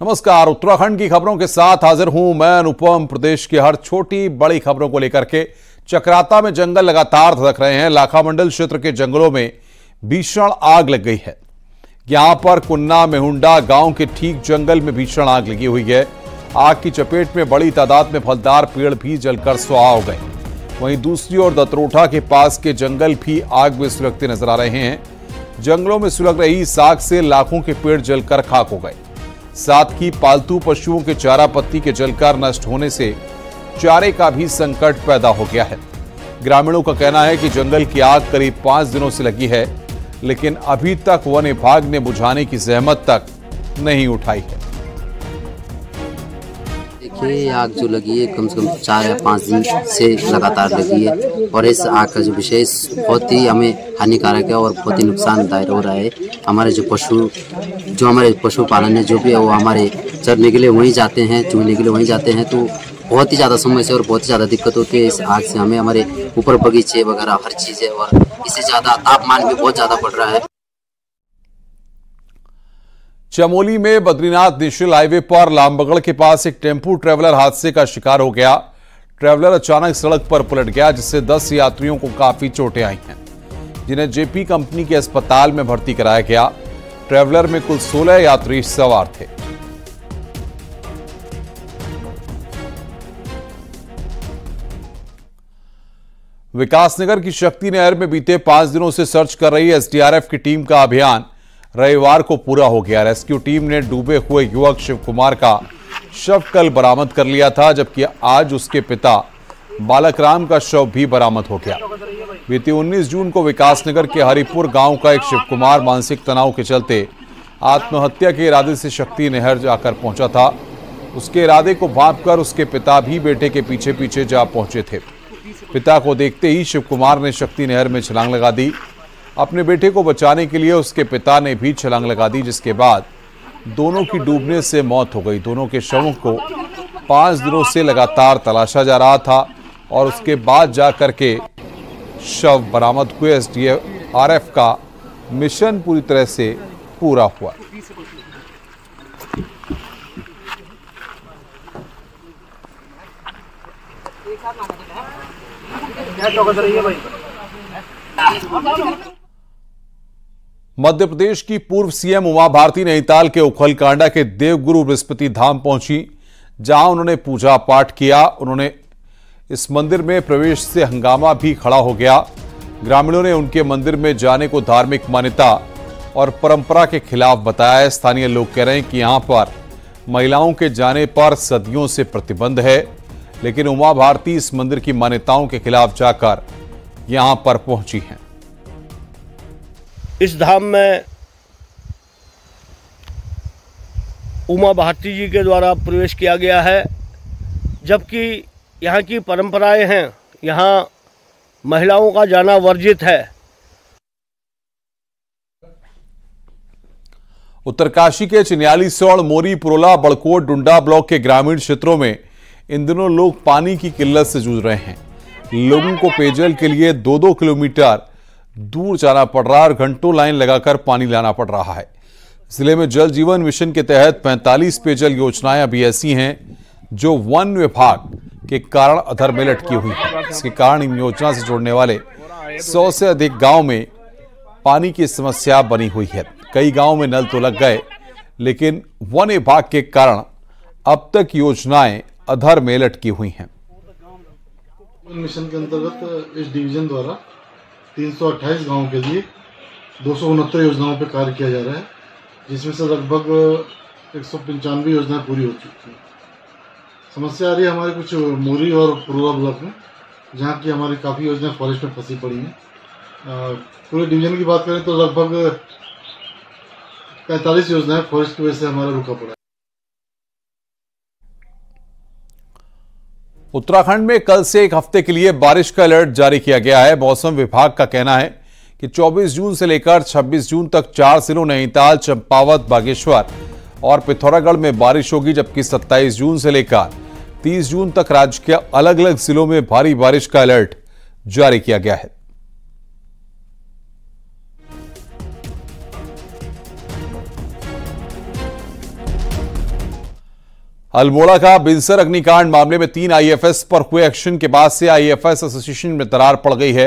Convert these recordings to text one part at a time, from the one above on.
नमस्कार, उत्तराखंड की खबरों के साथ हाजिर हूं मैं अनुपम। प्रदेश की हर छोटी बड़ी खबरों को लेकर के चक्राता में जंगल लगातार धधक रहे हैं। लाखा मंडल क्षेत्र के जंगलों में भीषण आग लग गई है। यहां पर कुन्ना मेहुंडा गांव के ठीक जंगल में भीषण आग लगी हुई है। आग की चपेट में बड़ी तादाद में फलदार पेड़ भी जलकर सुआह हो गए। वहीं दूसरी ओर दतरोठा के पास के जंगल भी आग में सुलगते नजर आ रहे हैं। जंगलों में सुलग रही इस आग से लाखों के पेड़ जलकर खाक हो गए। साथ ही पालतू पशुओं के चारा पत्ती के जलकर नष्ट होने से चारे का भी संकट पैदा हो गया है। ग्रामीणों का कहना है कि जंगल की आग करीब 5 दिनों से लगी है, लेकिन अभी तक वन विभाग ने बुझाने की जहमत तक नहीं उठाई है। देखिए, आग जो लगी है कम से कम 4 या 5 दिन से लगातार लगी है और इस आग का जो विशेष बहुत ही हमें हानिकारक है और बहुत ही नुकसानदायक हो रहा है। हमारे पशुपालन है जो भी है वो हमारे चरने के लिए वहीं जाते हैं, चुगने के लिए वहीं जाते हैं, तो बहुत ही ज़्यादा समस्या और बहुत ही ज़्यादा दिक्कत होती है। इस आग से हमें हमारे ऊपर बगीचे वगैरह हर चीज़ है और इससे ज़्यादा तापमान भी बहुत ज़्यादा बढ़ रहा है। चमोली में बद्रीनाथ नेशनल हाईवे पर लामबगड़ के पास एक टेम्पू ट्रैवलर हादसे का शिकार हो गया। ट्रैवलर अचानक सड़क पर पलट गया, जिससे 10 यात्रियों को काफी चोटें आई हैं, जिन्हें जेपी कंपनी के अस्पताल में भर्ती कराया गया। ट्रैवलर में कुल 16 यात्री सवार थे। विकासनगर की शक्ति नहर में बीते 5 दिनों से सर्च कर रही एसडीआरएफ की टीम का अभियान रविवार को पूरा हो गया। रेस्क्यू टीम ने डूबे हुए युवक शिव कुमार का शव कल बरामद कर लिया था, जबकि आज उसके पिता बालक राम का शव भी बरामद हो गया। बीते 19 जून को विकासनगर के हरिपुर गांव का एक शिव कुमार मानसिक तनाव के चलते आत्महत्या के इरादे से शक्ति नहर जाकर पहुंचा था। उसके इरादे को भांपकर उसके पिता भी बेटे के पीछे पीछे जा पहुंचे थे। पिता को देखते ही शिव कुमार ने शक्ति नहर में छलांग लगा दी। अपने बेटे को बचाने के लिए उसके पिता ने भी छलांग लगा दी, जिसके बाद दोनों की डूबने से मौत हो गई। दोनों के शवों को 5 दिनों से लगातार तलाशा जा रहा था और उसके बाद जाकर के शव बरामद हुए। एसडीआरएफ का मिशन पूरी तरह से पूरा हुआ। मध्य प्रदेश की पूर्व सीएम उमा भारती नैनीताल के उखलकांडा के देवगुरु बृहस्पति धाम पहुंची, जहां उन्होंने पूजा पाठ किया। उन्होंने इस मंदिर में प्रवेश से हंगामा भी खड़ा हो गया। ग्रामीणों ने उनके मंदिर में जाने को धार्मिक मान्यता और परंपरा के खिलाफ बताया है। स्थानीय लोग कह रहे हैं कि यहां पर महिलाओं के जाने पर सदियों से प्रतिबंध है, लेकिन उमा भारती इस मंदिर की मान्यताओं के खिलाफ जाकर यहां पर पहुंची हैं। इस धाम में उमा भारती जी के द्वारा प्रवेश किया गया है, जबकि यहाँ की परंपराएं हैं, यहाँ महिलाओं का जाना वर्जित है। उत्तरकाशी के चिन्याली सौड़, मोरी, पुरोला, बड़कोट, डुंडा ब्लॉक के ग्रामीण क्षेत्रों में इन दिनों लोग पानी की किल्लत से जूझ रहे हैं। लोगों को पेयजल के लिए 2-2 किलोमीटर दूर जाना पड़ रहा है और घंटों लाइन लगाकर पानी लाना पड़ रहा है। जिले में जल जीवन मिशन के तहत 45 पेयजल योजनाएं अभी ऐसी हैं जो वन विभाग के कारण अधर में लटकी हुई है। इसके कारण इन योजना से जुड़ने वाले 100 से अधिक गांव में पानी की समस्या बनी हुई है। कई गांव में नल तो लग गए, लेकिन वन विभाग के कारण अब तक योजनाएं अधर में लटकी हुई हैं। मिशन के अंतर्गत इस डिवीजन द्वारा 328 गांवों के लिए 269 योजनाओं पर कार्य किया जा रहा है, जिसमें से लगभग 195 योजनाएं पूरी हो चुकी हैं। समस्या आ रही है हमारे कुछ मोरी और पुरोला ब्लॉक में, जहां की हमारी काफ़ी योजनाएं फॉरेस्ट में फंसी पड़ी हैं। पूरे डिवीजन की बात करें तो लगभग 45 योजनाएं फॉरेस्ट की वजह से हमारा रुका पड़ा है। उत्तराखंड में कल से एक हफ्ते के लिए बारिश का अलर्ट जारी किया गया है। मौसम विभाग का कहना है कि 24 जून से लेकर 26 जून तक 4 जिलों नैनीताल, चंपावत, बागेश्वर और पिथौरागढ़ में बारिश होगी, जबकि 27 जून से लेकर 30 जून तक राज्य के अलग अलग जिलों में भारी बारिश का अलर्ट जारी किया गया है। अल्मोड़ा का बिनसर अग्निकांड मामले में 3 आईएफएस पर हुए एक्शन के बाद से आईएफएस एसोसिएशन में दरार पड़ गई है।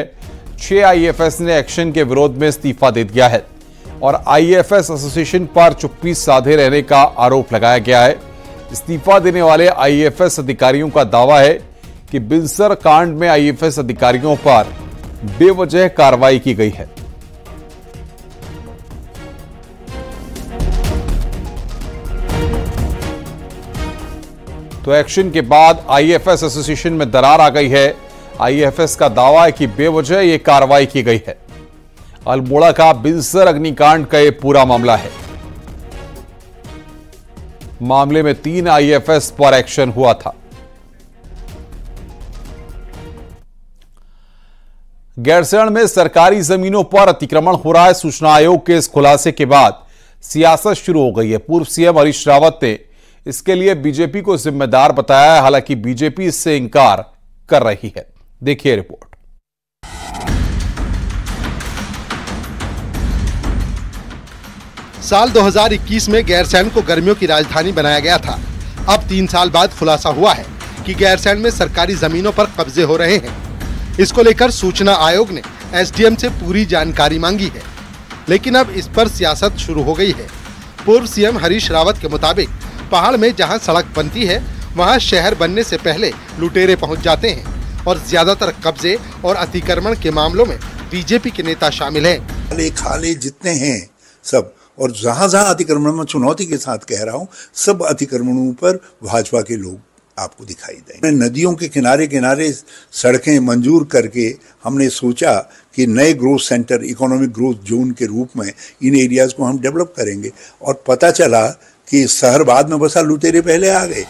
6 आईएफएस ने एक्शन के विरोध में इस्तीफा दे दिया है और आईएफएस एसोसिएशन पर चुप्पी साधे रहने का आरोप लगाया गया है। इस्तीफा देने वाले आईएफएस अधिकारियों का दावा है कि बिनसर कांड में आईएफएस अधिकारियों पर बेवजह कार्रवाई की गई है। तो एक्शन के बाद आईएफएस एसोसिएशन में दरार आ गई है। आईएफएस का दावा है कि बेवजह यह कार्रवाई की गई है। अल्मोड़ा का बिनसर अग्निकांड का यह पूरा मामला है। मामले में 3 आईएफएस पर एक्शन हुआ था। गैरसैंण में सरकारी जमीनों पर अतिक्रमण हो रहा है। सूचना आयोग के इस खुलासे के बाद सियासत शुरू हो गई है। पूर्व सीएम हरीश रावत ने इसके लिए बीजेपी को जिम्मेदार बताया है। हालांकि बीजेपी इससे इंकार कर रही है। देखिए रिपोर्ट। साल 2021 में गैरसैंण को गर्मियों की राजधानी बनाया गया था। अब 3 साल बाद खुलासा हुआ है कि गैरसैंण में सरकारी जमीनों पर कब्जे हो रहे हैं। इसको लेकर सूचना आयोग ने एसडीएम से पूरी जानकारी मांगी है, लेकिन अब इस पर सियासत शुरू हो गई है। पूर्व सीएम हरीश रावत के मुताबिक पहाड़ में जहां सड़क बनती है वहां शहर बनने से पहले लुटेरे पहुंच जाते हैं और ज्यादातर कब्जे और अतिक्रमण के मामलों में बीजेपी के नेता शामिल हैं। खाले जितने हैं सब, और जहां अतिक्रमण में चुनौती के साथ कह रहा हूं, सब अतिक्रमणों पर भाजपा के लोग आपको दिखाई देंगे। नदियों के किनारे किनारे सड़कें मंजूर करके हमने सोचा कि नए growth centre, economic growth zone के रूप में इन एरियाज को हम डेवलप करेंगे, और पता चला कि शहर बाद में बसा, लुटेरे पहले आ गए।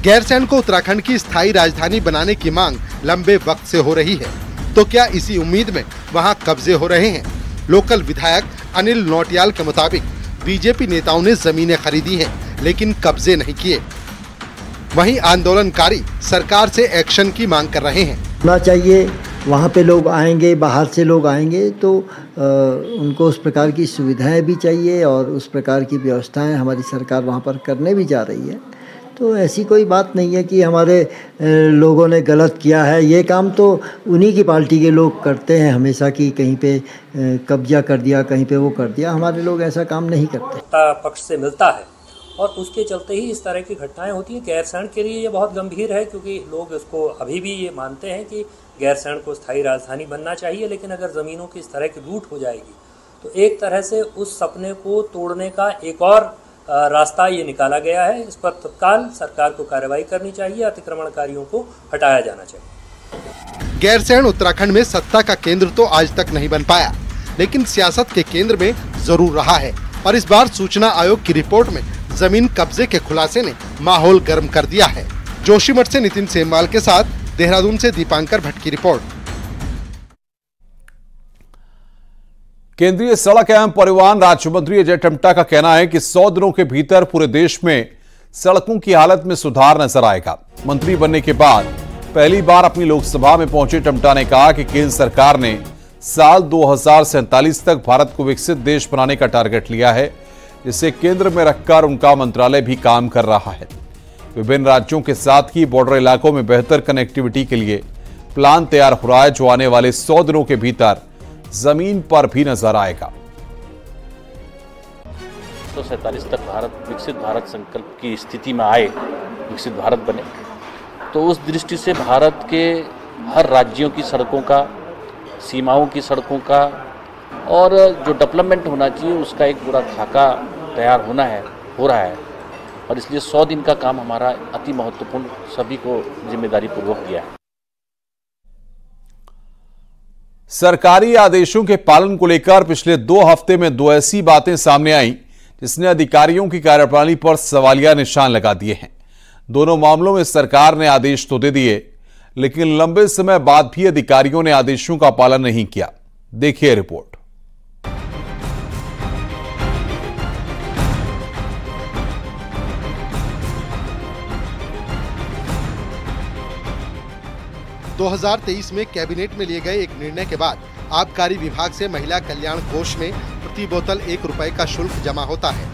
गैरसैंण को उत्तराखंड की स्थायी राजधानी बनाने की मांग लंबे वक्त से हो रही है, तो क्या इसी उम्मीद में वहां कब्जे हो रहे हैं? लोकल विधायक अनिल नौटियाल के मुताबिक बीजेपी नेताओं ने जमीनें खरीदी हैं, लेकिन कब्जे नहीं किए। वहीं आंदोलनकारी सरकार से एक्शन की मांग कर रहे हैं। होना चाहिए, वहाँ पे लोग आएंगे, बाहर से लोग आएंगे तो उनको उस प्रकार की सुविधाएं भी चाहिए और उस प्रकार की व्यवस्थाएं हमारी सरकार वहाँ पर करने भी जा रही है। तो ऐसी कोई बात नहीं है कि हमारे लोगों ने गलत किया है। ये काम तो उन्हीं की पार्टी के लोग करते हैं हमेशा, कि कहीं पे कब्जा कर दिया, कहीं पे वो कर दिया। हमारे लोग ऐसा काम नहीं करते। पक्ष से मिलता है और उसके चलते ही इस तरह की घटनाएं होती हैं। गैरसैंण के लिए ये बहुत गंभीर है, क्योंकि लोग इसको अभी भी ये मानते हैं कि गैरसैंण को स्थायी राजधानी बनना चाहिए, लेकिन अगर ज़मीनों की इस तरह की लूट हो जाएगी तो एक तरह से उस सपने को तोड़ने का एक और रास्ता ये निकाला गया है। इस पर तत्काल सरकार को कार्रवाई करनी चाहिए, अतिक्रमणकारियों को हटाया जाना चाहिए। गैरसैंण उत्तराखंड में सत्ता का केंद्र तो आज तक नहीं बन पाया, लेकिन सियासत के केंद्र में जरूर रहा है। और इस बार सूचना आयोग की रिपोर्ट में जमीन कब्जे के खुलासे ने माहौल गर्म कर दिया है। जोशीमठ से नितिन सेमवाल के साथ देहरादून से दीपांकर भट्ट की रिपोर्ट। केंद्रीय सड़क एवं परिवहन राज्य मंत्री अजय टम्टा का कहना है कि 100 दिनों के भीतर पूरे देश में सड़कों की हालत में सुधार नजर आएगा। मंत्री बनने के बाद पहली बार अपनी लोकसभा में पहुंचे टम्टा ने कहा कि केंद्र सरकार ने साल 2047 तक भारत को विकसित देश बनाने का टारगेट लिया है, जिसे केंद्र में रखकर उनका मंत्रालय भी काम कर रहा है। विभिन्न राज्यों के साथ ही बॉर्डर इलाकों में बेहतर कनेक्टिविटी के लिए प्लान तैयार हो रहा है, जो आने वाले 100 दिनों के भीतर जमीन पर भी नजर आएगा। 2047 तक भारत विकसित भारत संकल्प की स्थिति में आए, विकसित भारत बने, तो उस दृष्टि से भारत के हर राज्यों की सड़कों का, सीमाओं की सड़कों का और जो डेवलपमेंट होना चाहिए उसका एक पूरा खाका तैयार होना है, हो रहा है। और इसलिए 100 दिन का काम हमारा अति महत्वपूर्ण, सभी को जिम्मेदारी पूर्वक किया है। सरकारी आदेशों के पालन को लेकर पिछले 2 हफ्ते में 2 ऐसी बातें सामने आईं जिसने अधिकारियों की कार्यप्रणाली पर सवालिया निशान लगा दिए हैं। दोनों मामलों में सरकार ने आदेश तो दे दिए, लेकिन लंबे समय बाद भी अधिकारियों ने आदेशों का पालन नहीं किया। देखिए रिपोर्ट। – 2023 में कैबिनेट में लिए गए एक निर्णय के बाद आबकारी विभाग से महिला कल्याण कोष में प्रति बोतल 1 रुपए का शुल्क जमा होता है।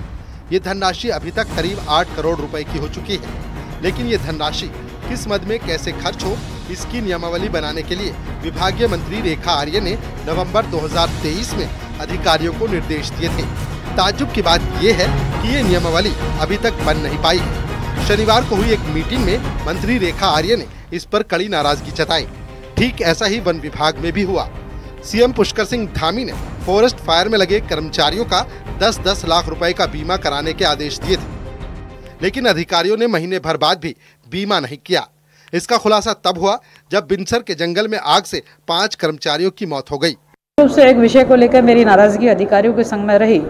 ये धनराशि अभी तक करीब 8 करोड़ रुपए की हो चुकी है। लेकिन ये धनराशि किस मद में कैसे खर्च हो, इसकी नियमावली बनाने के लिए विभागीय मंत्री रेखा आर्य ने नवंबर 2023 में अधिकारियों को निर्देश दिए थे। ताज्जुब की बात ये है कि ये नियमावली अभी तक बन नहीं पाई है। शनिवार को हुई एक मीटिंग में मंत्री रेखा आर्य ने इस पर कड़ी नाराजगी जताई। ठीक ऐसा ही वन विभाग में भी हुआ। सीएम पुष्कर सिंह धामी ने फॉरेस्ट फायर में लगे कर्मचारियों का 10-10 लाख रुपए का बीमा कराने के आदेश दिए थे, लेकिन अधिकारियों ने महीने भर बाद भी बीमा नहीं किया। इसका खुलासा तब हुआ जब बिनसर के जंगल में आग से 5 कर्मचारियों की मौत हो गई। से एक विषय को लेकर मेरी नाराजगी अधिकारियों के संग में रही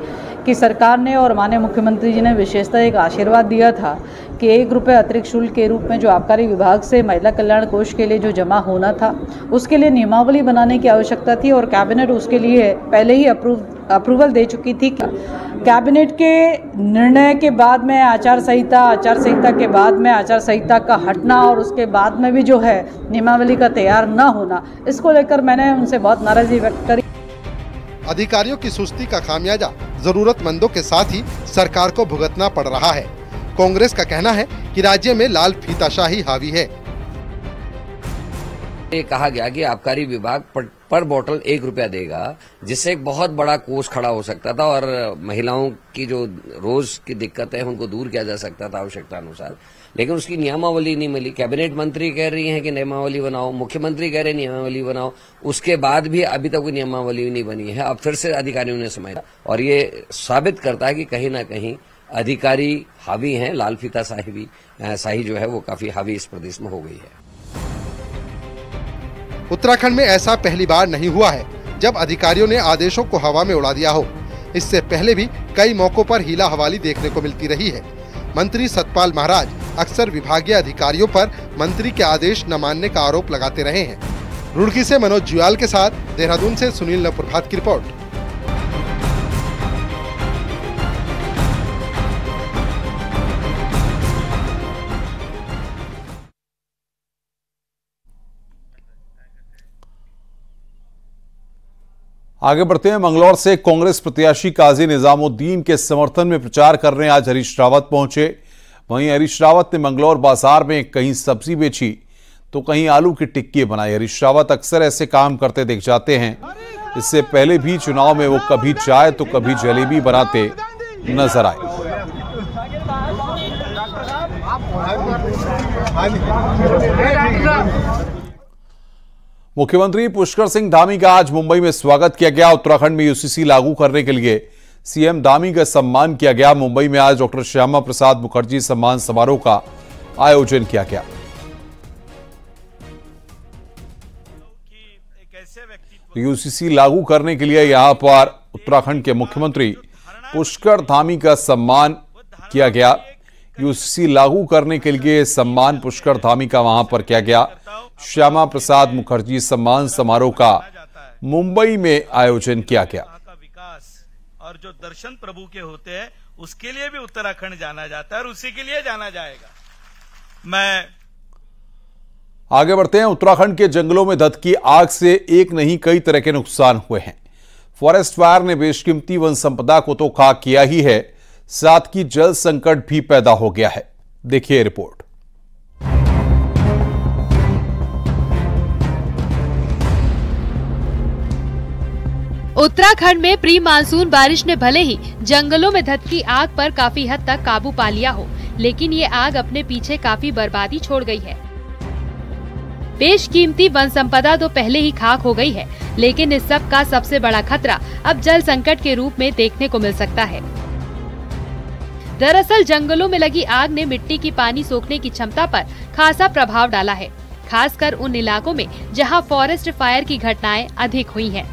कि सरकार ने और माननीय मुख्यमंत्री जी ने विशेषतः एक आशीर्वाद दिया था कि 1 रुपये अतिरिक्त शुल्क के रूप में जो आबकारी विभाग से महिला कल्याण कोष के लिए जो जमा होना था, उसके लिए नियमावली बनाने की आवश्यकता थी और कैबिनेट उसके लिए पहले ही अप्रूवल दे चुकी थी। कैबिनेट के निर्णय के बाद में आचार संहिता के बाद में आचार संहिता का हटना और उसके बाद में भी जो है नियमावली का तैयार न होना, इसको लेकर मैंने उनसे बहुत नाराजगी व्यक्त करी। अधिकारियों की सुस्ती का खामियाजा जरूरतमंदों के साथ ही सरकार को भुगतना पड़ रहा है। कांग्रेस का कहना है कि राज्य में लाल फीताशाही हावी है। ये कहा गया कि आबकारी विभाग पर बोतल 1 रुपया देगा, जिससे एक बहुत बड़ा कोष खड़ा हो सकता था और महिलाओं की जो रोज की दिक्कत है उनको दूर किया जा सकता था आवश्यकता अनुसार। लेकिन उसकी नियमावली नहीं मिली। कैबिनेट मंत्री कह रही हैं कि नियमावली बनाओ, मुख्यमंत्री कह रहे हैं नियमावली बनाओ, उसके बाद भी अभी तक कोई नियमावली नहीं बनी है। अब फिर से अधिकारियों ने समझा और ये साबित करता है कि कहीं ना कहीं अधिकारी हावी हैं। लाल फीता शाही जो है वो काफी हावी इस प्रदेश में हो गई है। उत्तराखंड में ऐसा पहली बार नहीं हुआ है जब अधिकारियों ने आदेशों को हवा में उड़ा दिया हो। इससे पहले भी कई मौकों पर हीला हवाली देखने को मिलती रही है। मंत्री सतपाल महाराज अक्सर विभागीय अधिकारियों पर मंत्री के आदेश न मानने का आरोप लगाते रहे हैं। रुड़की से मनोज जुयाल के साथ देहरादून से सुनील नवप्रभात की रिपोर्ट। आगे बढ़ते हैं। मंगलौर से कांग्रेस प्रत्याशी काजी निजामुद्दीन के समर्थन में प्रचार करने आज हरीश रावत पहुंचे। वहीं हरीश रावत ने मंगलौर बाजार में कहीं सब्जी बेची तो कहीं आलू की टिक्की बनाई। हरीश रावत अक्सर ऐसे काम करते दिख जाते हैं। इससे पहले भी चुनाव में वो कभी चाय तो कभी जलेबी बनाते नजर आए। मुख्यमंत्री पुष्कर सिंह धामी का आज मुंबई में स्वागत किया गया। उत्तराखंड में यूसीसी लागू करने के लिए सीएम धामी का सम्मान किया गया। मुंबई में आज डॉक्टर श्यामा प्रसाद मुखर्जी सम्मान समारोह का आयोजन किया गया। यूसीसी लागू करने के लिए यहां पर उत्तराखंड के मुख्यमंत्री पुष्कर धामी का सम्मान किया गया। यूसीसी लागू करने के लिए सम्मान पुष्कर धामी का वहां पर किया गया। श्यामा प्रसाद मुखर्जी सम्मान समारोह का मुंबई में आयोजन किया गया। और जो दर्शन प्रभु के होते हैं उसके लिए भी उत्तराखंड जाना जाता है और उसी के लिए जाना जाएगा। मैं आगे बढ़ते हैं। उत्तराखंड के जंगलों में धधकी आग से एक नहीं कई तरह के नुकसान हुए हैं। फॉरेस्ट फायर ने बेशकीमती वन संपदा को तो खाक किया ही है, साथ ही जल संकट भी पैदा हो गया है। देखिए रिपोर्ट। उत्तराखंड में प्री मानसून बारिश ने भले ही जंगलों में धधकी आग पर काफी हद तक काबू पा लिया हो, लेकिन ये आग अपने पीछे काफी बर्बादी छोड़ गई है। बेशकीमती वन संपदा तो पहले ही खाक हो गई है, लेकिन इस सब का सबसे बड़ा खतरा अब जल संकट के रूप में देखने को मिल सकता है। दरअसल जंगलों में लगी आग ने मिट्टी की पानी सोखने की क्षमता पर खासा प्रभाव डाला है, खासकर उन इलाकों में जहां फॉरेस्ट फायर की घटनाएं अधिक हुई हैं।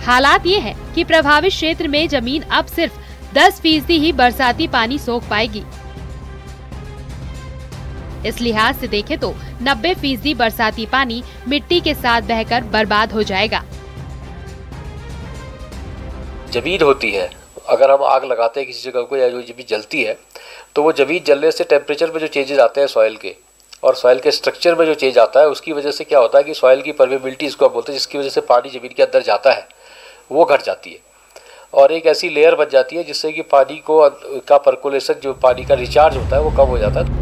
हालात ये है कि प्रभावित क्षेत्र में जमीन अब सिर्फ 10% ही बरसाती पानी सोख पाएगी। इस लिहाज से देखें तो 90% बरसाती पानी मिट्टी के साथ बहकर बर्बाद हो जाएगा। जमीन होती है, अगर हम आग लगाते हैं किसी जगह को या जो जमीन जलती है तो वो जमीन जलने से टेम्परेचर में जो चेंजेस आते हैं सॉइल के और सॉइल के स्ट्रक्चर में जो चेंज आता है उसकी वजह से क्या होता है कि सॉइल की परमेबिलिटी इसको आप बोलते हैं, जिसकी वजह से पानी जमीन के अंदर जाता है वो घट जाती है। और एक ऐसी लेयर बच जाती है जिससे कि पानी का पर्कुलेशन, जो पानी का रिचार्ज होता है, वो कम हो जाता है।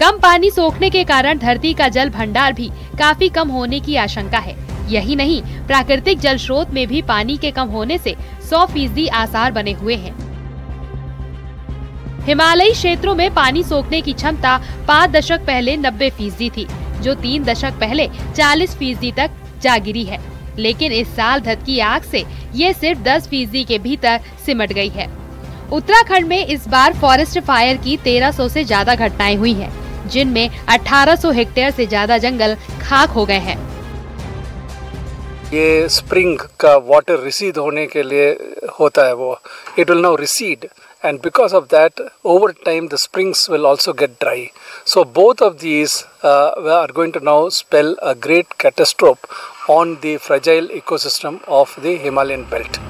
कम पानी सोखने के कारण धरती का जल भंडार भी काफी कम होने की आशंका है। यही नहीं, प्राकृतिक जल स्रोत में भी पानी के कम होने से 100% आसार बने हुए हैं। हिमालयी क्षेत्रों में पानी सोखने की क्षमता 5 दशक पहले 90% थी, जो 3 दशक पहले 40% तक जा गिरी है। लेकिन इस साल धधकी आग से ये सिर्फ 10% के भीतर सिमट गई है। उत्तराखंड में इस बार फॉरेस्ट फायर की 1300 से ज्यादा घटनाएं हुई हैं, जिनमें 1800 हेक्टेयर से ज्यादा जंगल खाक हो गए हैं। ये स्प्रिंग का वाटर रिसीड होने के लिए होता है, वो it will now recede, and because of that over time the springs will also get dry, so both of these are going to now spell a great catastrophe on the fragile ecosystem of the Himalayan belt.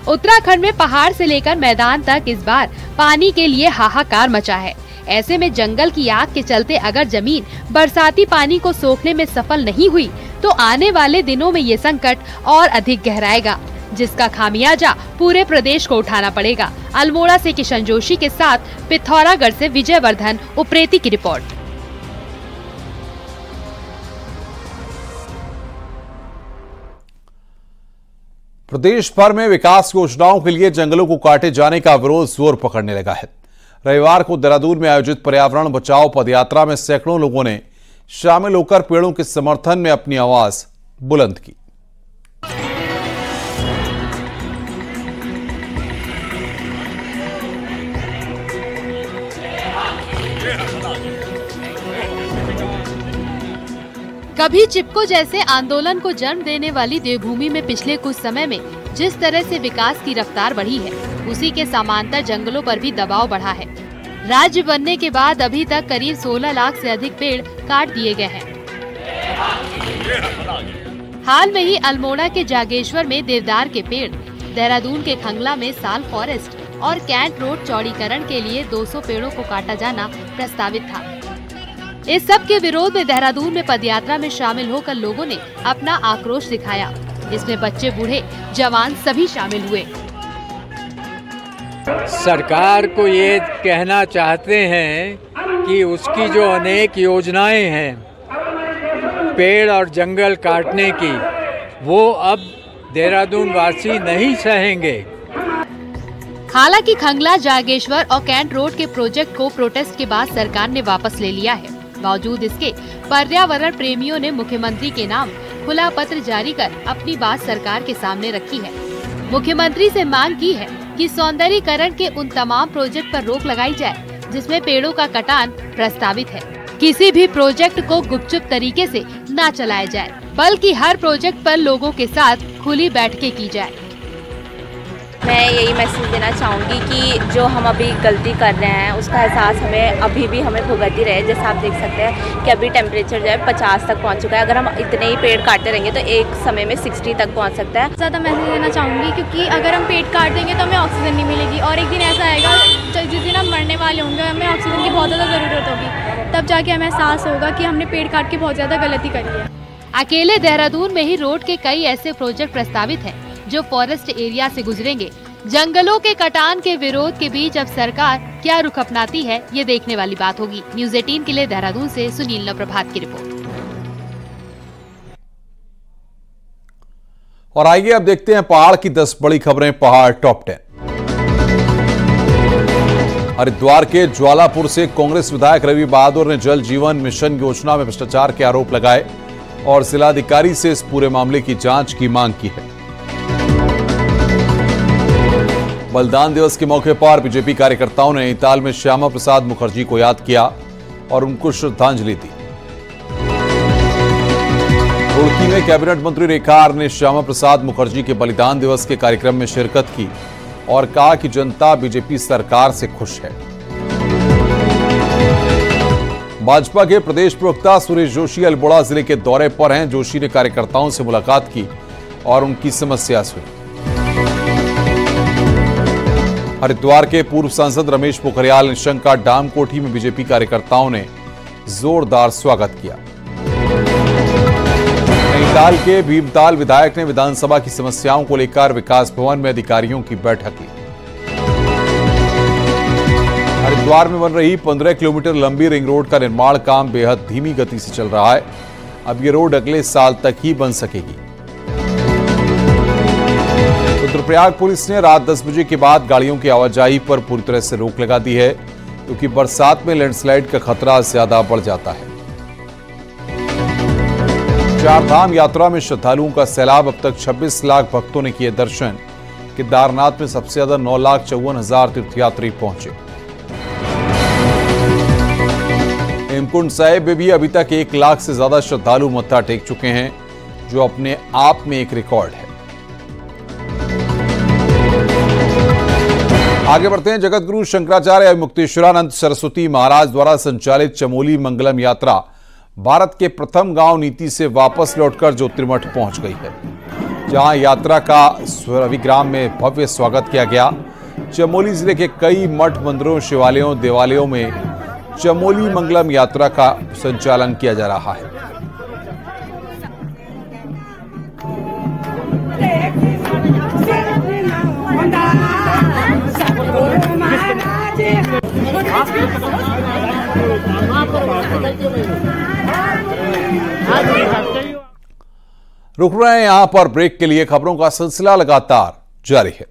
Uttarakhand में पहाड़ से लेकर मैदान तक इस बार पानी के लिए हाहाकार मचा है। ऐसे में जंगल की आग के चलते अगर जमीन बरसाती पानी को सोखने में सफल नहीं हुई तो आने वाले दिनों में ये संकट और अधिक गहराएगा, जिसका खामियाजा पूरे प्रदेश को उठाना पड़ेगा। अल्मोड़ा से किशन जोशी के साथ पिथौरागढ़ से विजय वर्धन, उप्रेती की रिपोर्ट। प्रदेश भर में विकास योजनाओं के लिए जंगलों को काटे जाने का विरोध जोर पकड़ने लगा है। रविवार को देहरादून में आयोजित पर्यावरण बचाओ पदयात्रा में सैकड़ों लोगों ने शामिल होकर पेड़ों के समर्थन में अपनी आवाज बुलंद की। कभी चिपको जैसे आंदोलन को जन्म देने वाली देवभूमि में पिछले कुछ समय में जिस तरह से विकास की रफ्तार बढ़ी है, उसी के समांतर जंगलों पर भी दबाव बढ़ा है। राज्य बनने के बाद अभी तक करीब 16 लाख से अधिक पेड़ काट दिए गए हैं। हाल में ही अल्मोड़ा के जागेश्वर में देवदार के पेड़, देहरादून के खंगला में साल फॉरेस्ट और कैंट रोड चौड़ीकरण के लिए 200 पेड़ों को काटा जाना प्रस्तावित था। इस सब के विरोध में देहरादून में पदयात्रा में शामिल होकर लोगों ने अपना आक्रोश दिखाया। इसमें बच्चे, बूढ़े, जवान सभी शामिल हुए। सरकार को ये कहना चाहते हैं कि उसकी जो अनेक योजनाएं हैं पेड़ और जंगल काटने की, वो अब देहरादून वासी नहीं सहेंगे। हालांकि खंगला, जागेश्वर और कैंट रोड के प्रोजेक्ट को प्रोटेस्ट के बाद सरकार ने वापस ले लिया है। बावजूद इसके पर्यावरण प्रेमियों ने मुख्यमंत्री के नाम खुला पत्र जारी कर अपनी बात सरकार के सामने रखी है। मुख्यमंत्री से मांग की है कि सौंदर्यीकरण के उन तमाम प्रोजेक्ट पर रोक लगाई जाए जिसमें पेड़ों का कटान प्रस्तावित है। किसी भी प्रोजेक्ट को गुपचुप तरीके से न चलाया जाए, बल्कि हर प्रोजेक्ट पर लोगों के साथ खुली बैठकें की जाए। मैं यही मैसेज देना चाहूँगी कि जो हम अभी गलती कर रहे हैं उसका एहसास अभी भी हमें भुगतती रहे। जैसे आप देख सकते हैं कि अभी टेम्परेचर जो है 50 तक पहुँच चुका है। अगर हम इतने ही पेड़ काटते रहेंगे तो एक समय में 60 तक पहुँच सकता है। ज़्यादा मैसेज देना चाहूँगी क्योंकि अगर हम पेड़ काट देंगे तो हमें ऑक्सीजन नहीं मिलेगी और एक दिन ऐसा आएगा जिस दिन हम मरने वाले होंगे, हमें ऑक्सीजन की बहुत ज़्यादा ज़रूरत होगी। तब जाके हमें एहसास होगा कि हमने पेड़ काट के बहुत ज़्यादा गलती करी है। अकेले देहरादून में ही रोड के कई ऐसे प्रोजेक्ट प्रस्तावित हैं जो फॉरेस्ट एरिया से गुजरेंगे। जंगलों के कटान के विरोध के बीच अब सरकार क्या रुख अपनाती है, ये देखने वाली बात होगी। न्यूज़ 18 के लिए देहरादून से सुनील नवप्रभात की रिपोर्ट। और आइए अब देखते हैं पहाड़ की 10 बड़ी खबरें, पहाड़ टॉप 10। हरिद्वार के ज्वालापुर से कांग्रेस विधायक रवि बहादुर ने जल जीवन मिशन योजना में भ्रष्टाचार के आरोप लगाए और जिलाधिकारी से इस पूरे मामले की जांच की मांग की है। बलिदान दिवस के मौके पर बीजेपी कार्यकर्ताओं ने नैनीताल में श्यामा प्रसाद मुखर्जी को याद किया और उनको श्रद्धांजलि दी। रुड़की में कैबिनेट मंत्री रेखा आर ने श्यामा प्रसाद मुखर्जी के बलिदान दिवस के कार्यक्रम में शिरकत की और कहा कि जनता बीजेपी सरकार से खुश है। भाजपा के प्रदेश प्रवक्ता सुरेश जोशी अल्मोड़ा जिले के दौरे पर हैं। जोशी ने कार्यकर्ताओं से मुलाकात की और उनकी समस्या सुनी। हरिद्वार के पूर्व सांसद रमेश पोखरियाल निशंक का डामकोठी में बीजेपी कार्यकर्ताओं ने जोरदार स्वागत किया। नैनीताल के भीमताल विधायक ने विधानसभा की समस्याओं को लेकर विकास भवन में अधिकारियों की बैठक की। हरिद्वार में बन रही 15 किलोमीटर लंबी रिंग रोड का निर्माण काम बेहद धीमी गति से चल रहा है। अब ये रोड अगले साल तक ही बन सकेगी। रुद्रप्रयाग पुलिस ने रात 10 बजे के बाद गाड़ियों की आवाजाही पर पूरी तरह से रोक लगा दी है, क्योंकि बरसात में लैंडस्लाइड का खतरा ज्यादा बढ़ जाता है। चारधाम यात्रा में श्रद्धालुओं का सैलाब। अब तक 26 लाख भक्तों ने किए दर्शन। केदारनाथ में सबसे ज्यादा 9,54,000 तीर्थयात्री पहुंचे। हेमकुंड साहिब में भी अभी तक 1 लाख से ज्यादा श्रद्धालु मत्था टेक चुके हैं, जो अपने आप में एक रिकॉर्ड है। आगे बढ़ते हैं। जगत गुरु शंकराचार्य मुक्तेश्वरानंद सरस्वती महाराज द्वारा संचालित चमोली मंगलम यात्रा भारत के प्रथम गांव नीति से वापस लौटकर ज्योतिर्मठ पहुंच गई है, जहां यात्रा का रविग्राम में भव्य स्वागत किया गया। चमोली जिले के कई मठ, मंदिरों, शिवालयों, देवालयों में चमोली मंगलम यात्रा का संचालन किया जा रहा है। रुक रहे हैं यहां पर ब्रेक के लिए। खबरों का सिलसिला लगातार जारी है।